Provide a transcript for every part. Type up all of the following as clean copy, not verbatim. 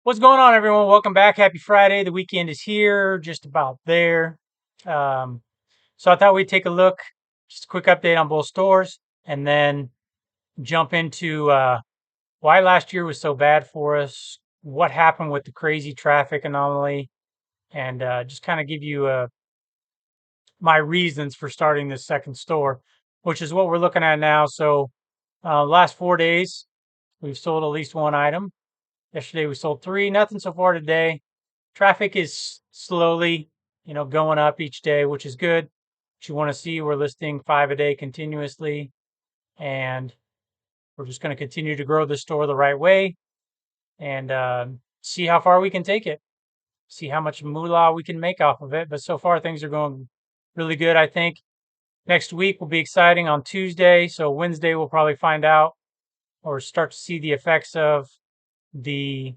What's going on, everyone? Welcome back. Happy Friday. The weekend is here, just about there. Um, so I thought we'd take a look, just a quick update on both stores, and then jump into why last year was so bad for us, what happened with the crazy traffic anomaly, and just kind of give you my reasons for starting this second store, which is what we're looking at now. So, last 4 days, we've sold at least one item. Yesterday, we sold three. Nothing so far today. Traffic is slowly, going up each day, which is good. What you want to see, we're listing 5 a day continuously, and we're just going to continue to grow the store the right way and see how far we can take it, see how much moolah we can make off of it. But so far, things are going really good. I think next week will be exciting on Tuesday. So Wednesday, we'll probably find out or start to see the effects of the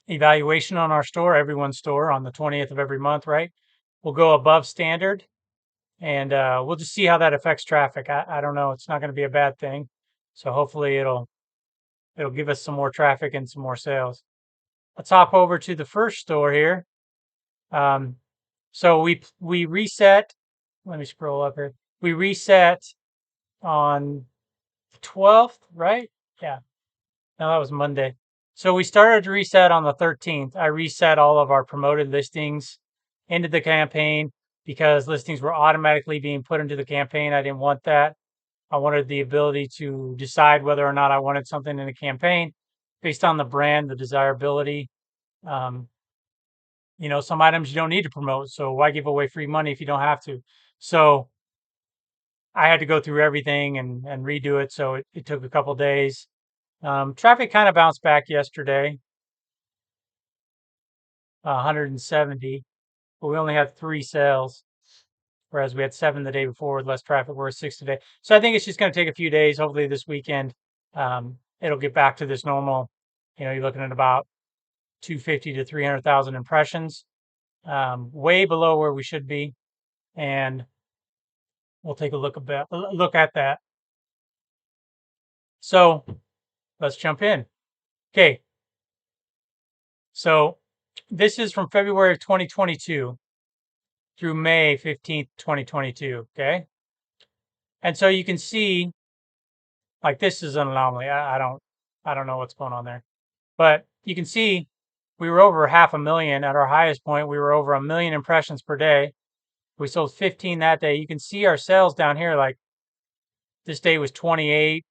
evaluation on our store, everyone's store, on the 20th of every month, right? We'll go above standard, and we'll just see how that affects traffic. I don't know. It's not going to be a bad thing. So hopefully it'll give us some more traffic and some more sales. Let's hop over to the first store here. Um, so we reset. Let me scroll up here. We reset on the 12th, right? Yeah. No, that was Monday. So we started to reset on the 13th. I reset all of our promoted listings into the campaign because listings were automatically being put into the campaign. I didn't want that. I wanted the ability to decide whether or not I wanted something in the campaign based on the brand, the desirability. Um, some items you don't need to promote. So why give away free money if you don't have to? So I had to go through everything and redo it. So it took a couple days. Traffic kind of bounced back yesterday, 170, but we only had three sales, whereas we had seven the day before with less traffic. We're at six today. So I think it's just going to take a few days. Hopefully this weekend, it'll get back to this normal. You're looking at about 250 to 300,000 impressions, way below where we should be. And we'll take a look at that. So let's jump in. Okay. So this is from February of 2022 through May 15th, 2022. Okay. And so you can see, like, this is an anomaly. I don't know what's going on there, but you can see we were over 500,000 at our highest point. We were over 1 million impressions per day. We sold 15 that day. You can see our sales down here. Like, this day was 28,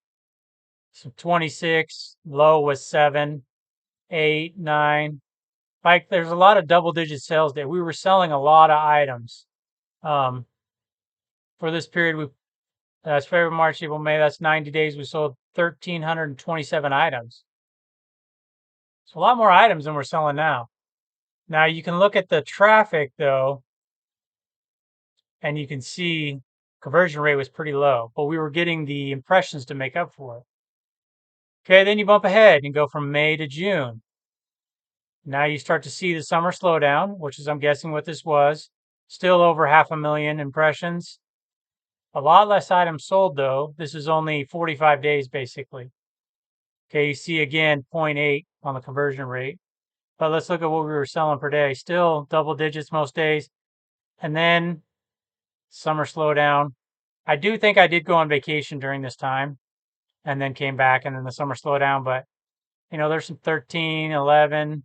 so 26, low was 7, 8, 9. Like, there's a lot of double digit sales there. We were selling a lot of items. Um, for this period, that's February, March, April, May. That's 90 days. We sold 1,327 items. It's a lot more items than we're selling now. Now you can look at the traffic though, and you can see conversion rate was pretty low, but we were getting the impressions to make up for it. Okay, then you bump ahead and go from May to June. Now you start to see the summer slowdown, which is, I'm guessing, what this was. Still over 500,000 impressions. A lot less items sold though. This is only 45 days basically. Okay, you see again 0.8 on the conversion rate. But let's look at what we were selling per day. Still double digits most days. And then summer slowdown. I do think I did go on vacation during this time and then came back, and then the summer slowdown. But, there's some 13, 11.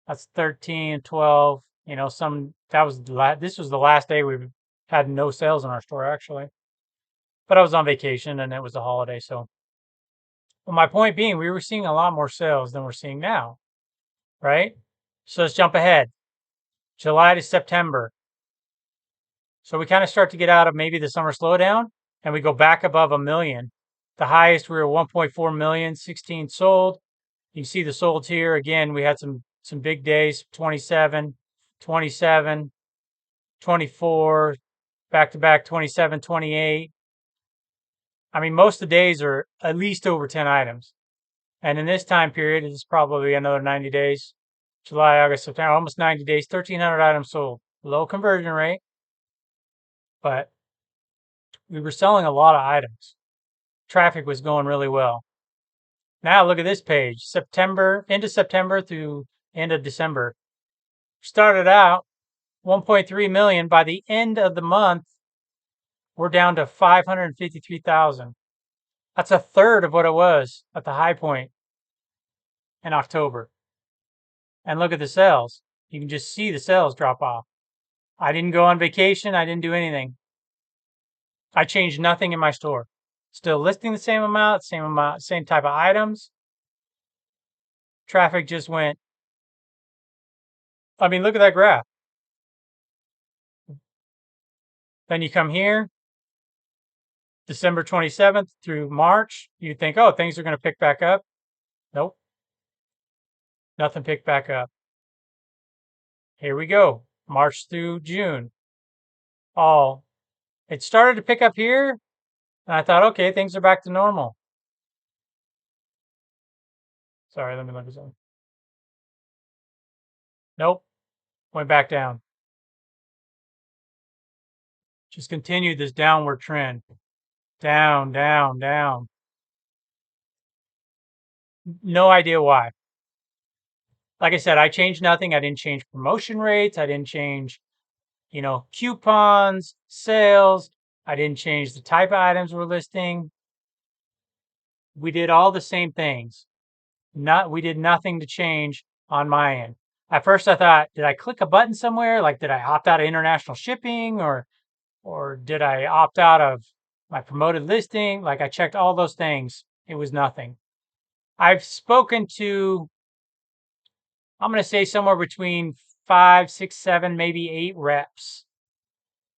That's 13, 12. This was the last day we had no sales in our store actually. But I was on vacation and it was a holiday. So, well, my point being, we were seeing a lot more sales than we're seeing now, right? So let's jump ahead. July to September. So we kind of start to get out of maybe the summer slowdown and we go back above 1 million. The highest, we were 1.4 million, 16 sold. You see the sold here. Again, we had some big days, 27, 27, 24, back to back 27, 28. I mean, most of the days are at least over 10 items. And in this time period, it's probably another 90 days. July, August, September, almost 90 days, 1,300 items sold. Low conversion rate, but we were selling a lot of items. Traffic was going really well. Now look at this page. September, into September through end of December. Started out 1.3 million. By the end of the month, we're down to 553,000. That's a third of what it was at the high point in October. And look at the sales. You can just see the sales drop off. I didn't go on vacation. I didn't do anything. I changed nothing in my store. Still listing the same amount, same type of items. Traffic just went. I mean, look at that graph. Then you come here, December 27th through March. You think, oh, things are going to pick back up. Nope. Nothing picked back up. Here we go. March through June. Oh, it started to pick up here. And I thought, okay, things are back to normal. Sorry, let me look at something. Nope. Went back down. Just continued this downward trend. Down, down, down. No idea why. Like I said, I changed nothing. I didn't change promotion rates. I didn't change, coupons, sales. I didn't change the type of items we're listing. We did all the same things. We did nothing to change on my end. At first I thought, did I click a button somewhere? Like, did I opt out of international shipping or did I opt out of my promoted listing? Like, I checked all those things. It was nothing. I've spoken to, I'm going to say somewhere between 5, 6, 7, maybe 8 reps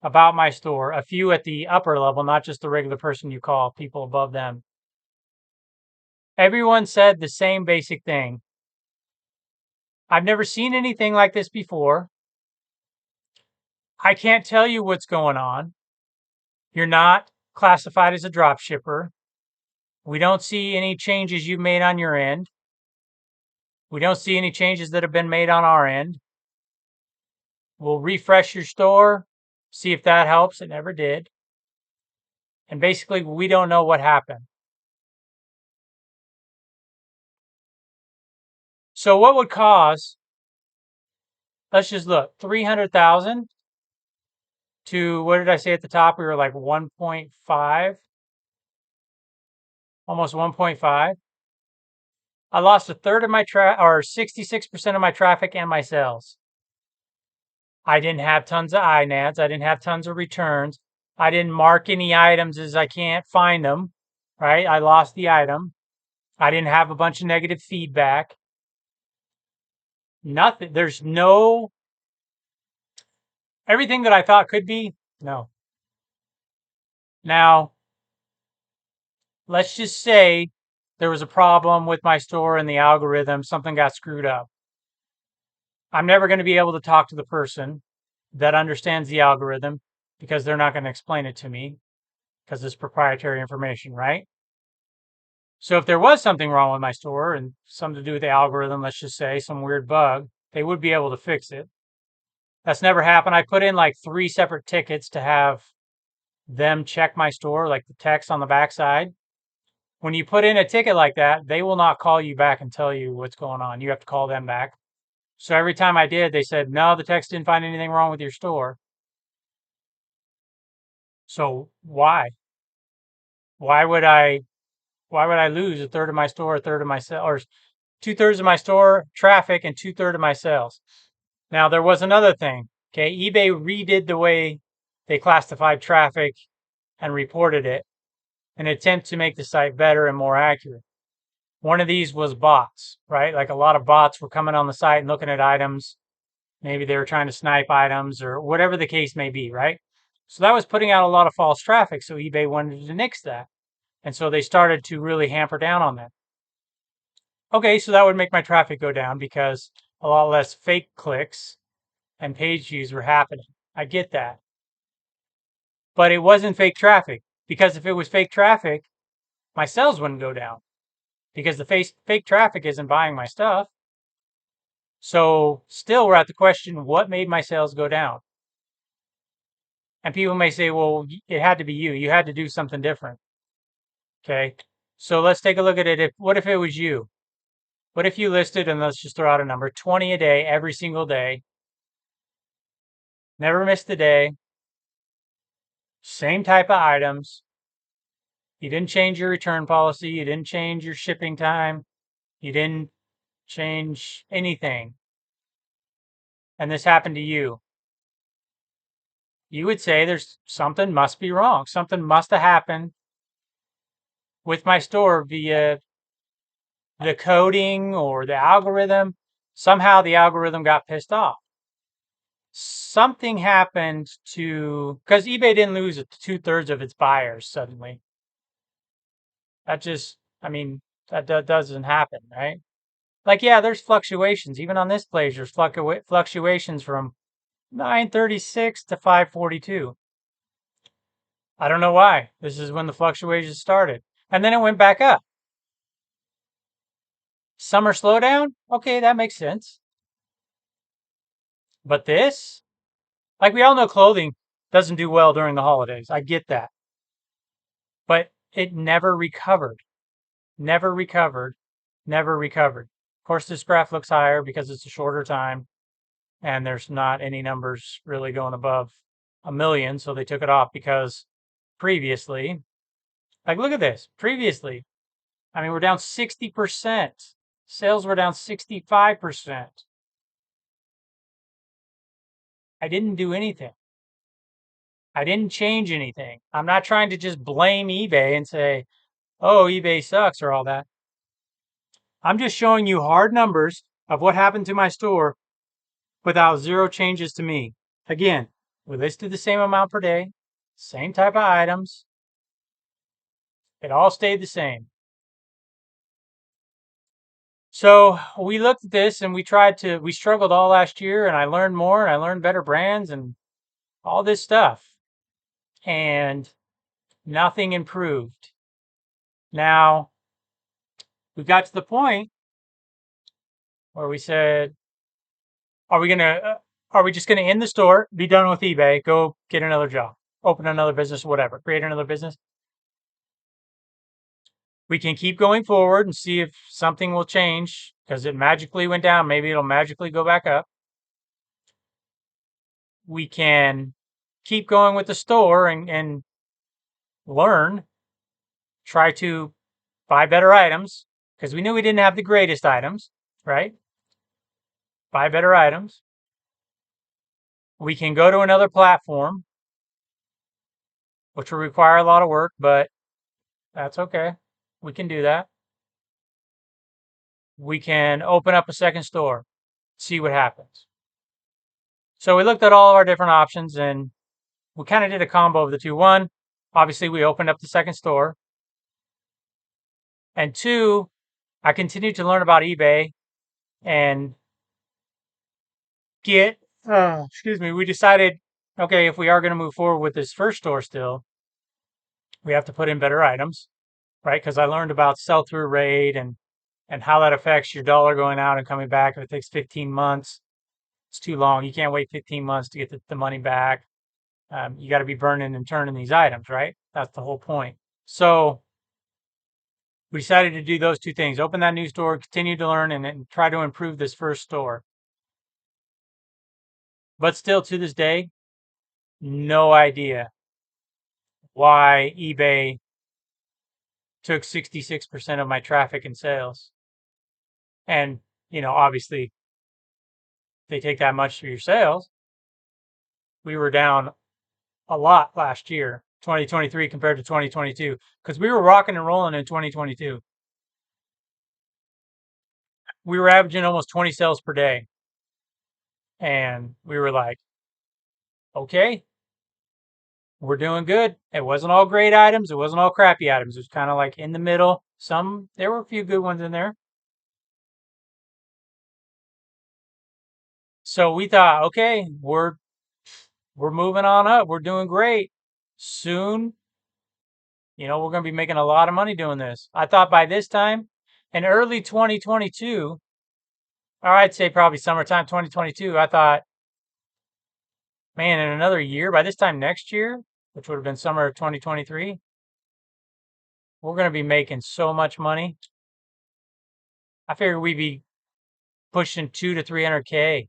about my store. A few at the upper level, not just the regular person you call, people above them. Everyone said the same basic thing. I've never seen anything like this before. I can't tell you what's going on. You're not classified as a drop shipper. We don't see any changes you've made on your end. We don't see any changes that have been made on our end. We'll refresh your store, see if that helps. It never did. And basically, we don't know what happened. So what would cause, let's just look, 300,000 to, what did I say at the top? We were like 1.5, almost 1.5. I lost a third of my or 66% of my traffic and my sales. I didn't have tons of INADs. I didn't have tons of returns. I didn't mark any items as I can't find them, right? I lost the item. I didn't have a bunch of negative feedback. Nothing. There's no, everything that I thought could be, no. Now, let's just say there was a problem with my store and the algorithm, something got screwed up. I'm never going to be able to talk to the person that understands the algorithm because they're not going to explain it to me because it's proprietary information, right? So if there was something wrong with my store and something to do with the algorithm, let's just say some weird bug, they would be able to fix it. That's never happened. I put in like 3 separate tickets to have them check my store, like the text on the backside. When you put in a ticket like that, they will not call you back and tell you what's going on. You have to call them back. So every time I did, they said, no, the text didn't find anything wrong with your store. So why? Why would I lose a third of my store, a third of my sales, or 2/3 of my store traffic and 2/3 of my sales? Now there was another thing. Okay, eBay redid the way they classified traffic and reported it in an attempt to make the site better and more accurate. One of these was bots, right? Like a lot of bots were coming on the site and looking at items. Maybe they were trying to snipe items or whatever the case may be, right? So that was putting out a lot of false traffic. So eBay wanted to nix that. And so they started to really hamper down on that. Okay, so that would make my traffic go down because a lot less fake clicks and page views were happening. I get that. But it wasn't fake traffic because if it was fake traffic, my sales wouldn't go down because the fake traffic isn't buying my stuff. So still we're at the question, what made my sales go down? And people may say, well, it had to be you. You had to do something different. Okay. So let's take a look at it. What if it was you? What if you listed, and let's just throw out a number, 20 a day, every single day, never missed a day, same type of items. You didn't change your return policy. You didn't change your shipping time. You didn't change anything. And this happened to you. You would say there's something must be wrong. Something must have happened with my store via the coding or the algorithm. Somehow the algorithm got pissed off. Something happened because eBay didn't lose 2/3 of its buyers suddenly. That just, I mean, that doesn't happen, right? Like, yeah, there's fluctuations. Even on this page, there's fluctuations from 936 to 542. I don't know why. This is when the fluctuations started. And then it went back up. Summer slowdown? Okay, that makes sense. But this, like we all know clothing doesn't do well during the holidays. I get that. But it never recovered. Never recovered. Never recovered. Of course, this graph looks higher because it's a shorter time and there's not any numbers really going above 1 million. So they took it off because previously, like, look at this. Previously, I mean, we're down 60%. Sales were down 65%. I didn't do anything. I didn't change anything. I'm not trying to just blame eBay and say, oh, eBay sucks or all that. I'm just showing you hard numbers of what happened to my store without zero changes to me. Again, we listed the same amount per day, same type of items. It all stayed the same. So we looked at this and we struggled all last year, and I learned more and I learned better brands and all this stuff. And nothing improved. Now we got to the point where we said, are we just gonna end the store, be done with eBay, go get another job, open another business, whatever, create another business? We can keep going forward and see if something will change because it magically went down. Maybe it'll magically go back up. We can keep going with the store and learn, try to buy better items because we knew we didn't have the greatest items, right? Buy better items. We can go to another platform, which will require a lot of work, but that's okay. We can do that. We can open up a second store, see what happens. So we looked at all of our different options and we kind of did a combo of the two. One, obviously, we opened up the second store. And two, I continued to learn about eBay and we decided, okay, if we are going to move forward with this first store still, we have to put in better items, right? Because I learned about sell-through rate and how that affects your dollar going out and coming back. If it takes 15 months, it's too long. You can't wait 15 months to get the money back. You got to be burning and turning these items, right? That's the whole point. So we decided to do those two things, open that new store, continue to learn, and try to improve this first store. But still, to this day, no idea why eBay took 66% of my traffic and sales. And, obviously, they take that much for your sales. We were down a lot last year, 2023 compared to 2022, because we were rocking and rolling in 2022. We were averaging almost 20 sales per day. And we were like, okay, we're doing good. It wasn't all great items. It wasn't all crappy items. It was kind of like in the middle. There were a few good ones in there. So we thought, okay, we're moving on up. We're doing great. Soon, we're going to be making a lot of money doing this. I thought by this time, in early 2022, or I'd say probably summertime 2022, I thought, man, in another year, by this time next year, which would have been summer of 2023, we're going to be making so much money. I figured we'd be pushing 2 to 300K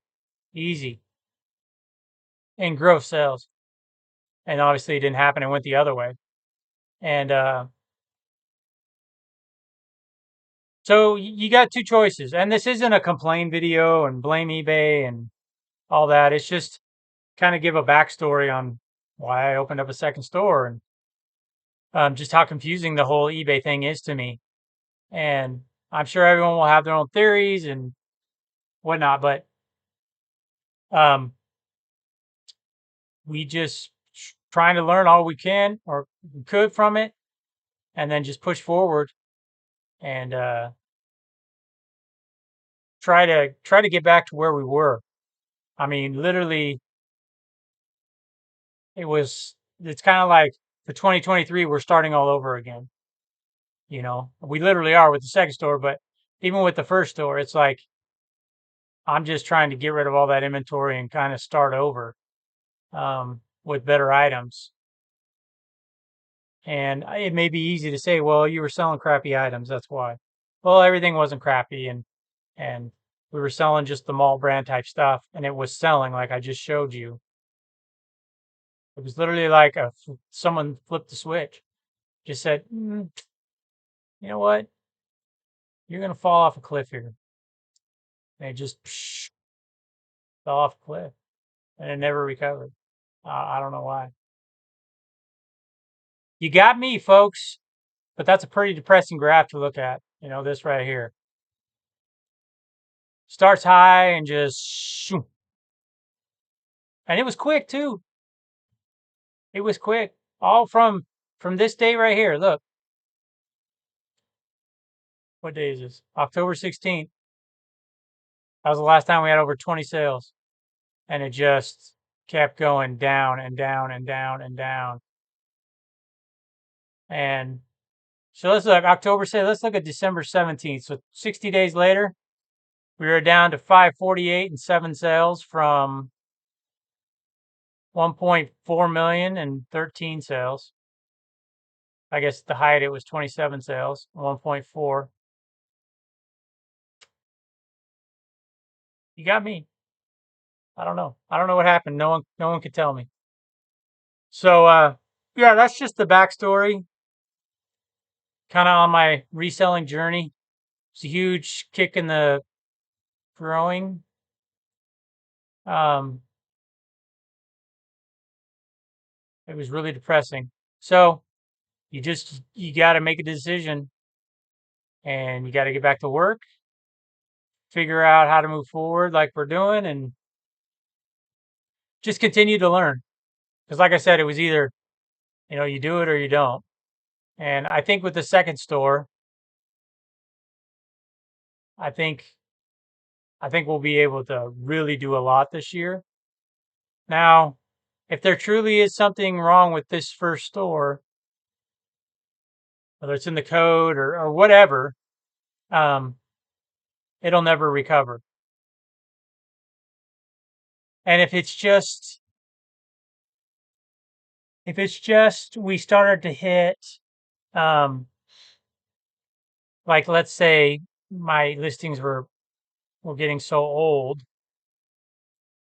easy in gross sales. And obviously it didn't happen. It went the other way. And so you got two choices. And this isn't a complaint video and blame eBay and all that. It's just kind of give a backstory on why I opened up a second store and just how confusing the whole eBay thing is to me. And I'm sure everyone will have their own theories and whatnot, but um, we just trying to learn all we can or we could from it, and then just push forward and try to get back to where we were. I mean, literally, it's kind of like for 2023, we're starting all over again. You know, we literally are with the second store, but even with the first store, it's like I'm just trying to get rid of all that inventory and kind of start over with better items. And it may be easy to say, well, you were selling crappy items, that's why. Well, everything wasn't crappy, and we were selling just the mall brand type stuff, and it was selling like I just showed you. It was literally like someone flipped the switch, just said, you know what, you're gonna fall off a cliff here. And it just fell off a cliff, and it never recovered. I don't know why. You got me, folks. But that's a pretty depressing graph to look at. You know, this right here. Starts high and just shoo. And it was quick too. It was quick. All from this day right here. Look. What day is this? October 16th. That was the last time we had over 20 sales. And it just kept going down and down and down and down. And so let's look October say let's look at December 17th. So 60 days later, we were down to 548 and 7 sales from 1.4 million and 13 sales. I guess the height it was 27 sales, 1.4. You got me. I don't know. I don't know what happened. No one could tell me. So yeah, that's just the backstory. Kind of on my reselling journey. It's a huge kick in the growing. Um, it was really depressing. So you got to make a decision, and you got to get back to work, figure out how to move forward like we're doing, and just continue to learn. Because like I said, it was either, you do it or you don't. And I think with the second store, I think I think we'll be able to really do a lot this year. Now, if there truly is something wrong with this first store, whether it's in the code or whatever, um, it'll never recover. And if it's just we started to hit, um, like let's say my listings were getting so old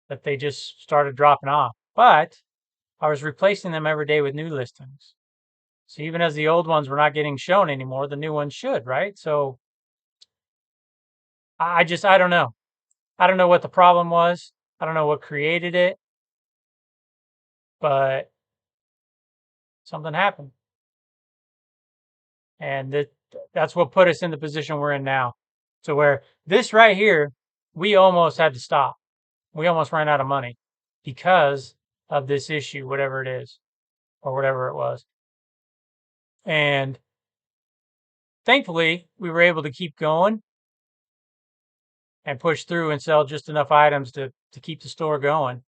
that they just started dropping off, but I was replacing them every day with new listings. So even as the old ones were not getting shown anymore, the new ones should, right? So I don't know. I don't know what the problem was. I don't know what created it, but something happened. And that's what put us in the position we're in now. So where this right here, we almost had to stop. We almost ran out of money because of this issue, whatever it is, or whatever it was. And thankfully, we were able to keep going and push through and sell just enough items to keep the store going.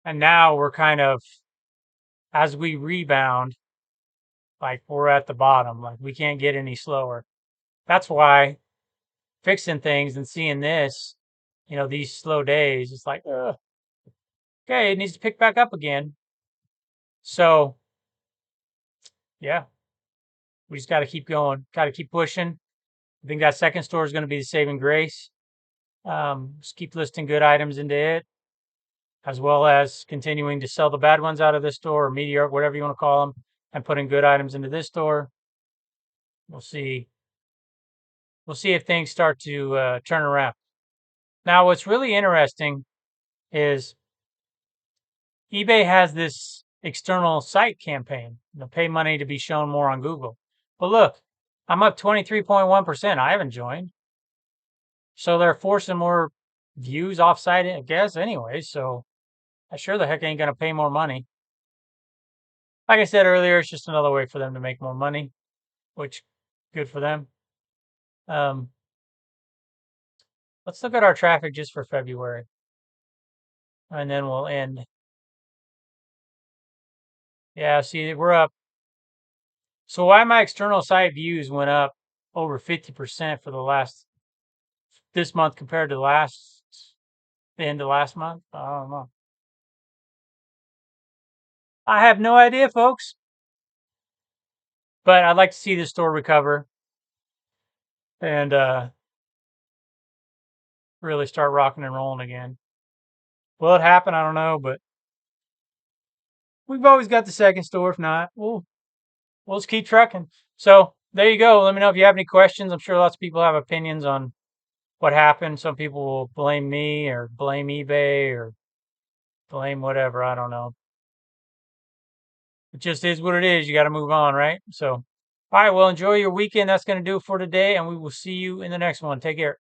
And now we're kind of, as we rebound, like we're at the bottom, like we can't get any slower. That's why fixing things and seeing this, these slow days, it's like, okay, it needs to pick back up again. So, yeah, We just got to keep going, got to keep pushing. I think that second store is going to be the saving grace. Just keep listing good items into it, as well as continuing to sell the bad ones out of this store, or mediocre, whatever you want to call them, and putting good items into this store. We'll see. We'll see if things start to turn around. Now, what's really interesting is eBay has this external site campaign. Pay money to be shown more on Google. But look, I'm up 23.1%. I haven't joined. So they're forcing more views off-site, I guess, anyway. So I sure the heck ain't going to pay more money. Like I said earlier, it's just another way for them to make more money, which good for them. Let's look at our traffic just for February, and then we'll end. Yeah, see, we're up. So why my external site views went up over 50% for this month compared to the end of last month? I don't know. I have no idea, folks. But I'd like to see the store recover and really start rocking and rolling again. Will it happen? I don't know, but we've always got the second store. If not, we'll just keep trucking. So there you go. Let me know if you have any questions. I'm sure lots of people have opinions on what happened. Some people will blame me or blame eBay or blame whatever. I don't know. It just is what it is. You got to move on, right? So, all right. Well, enjoy your weekend. That's going to do it for today, and we will see you in the next one. Take care.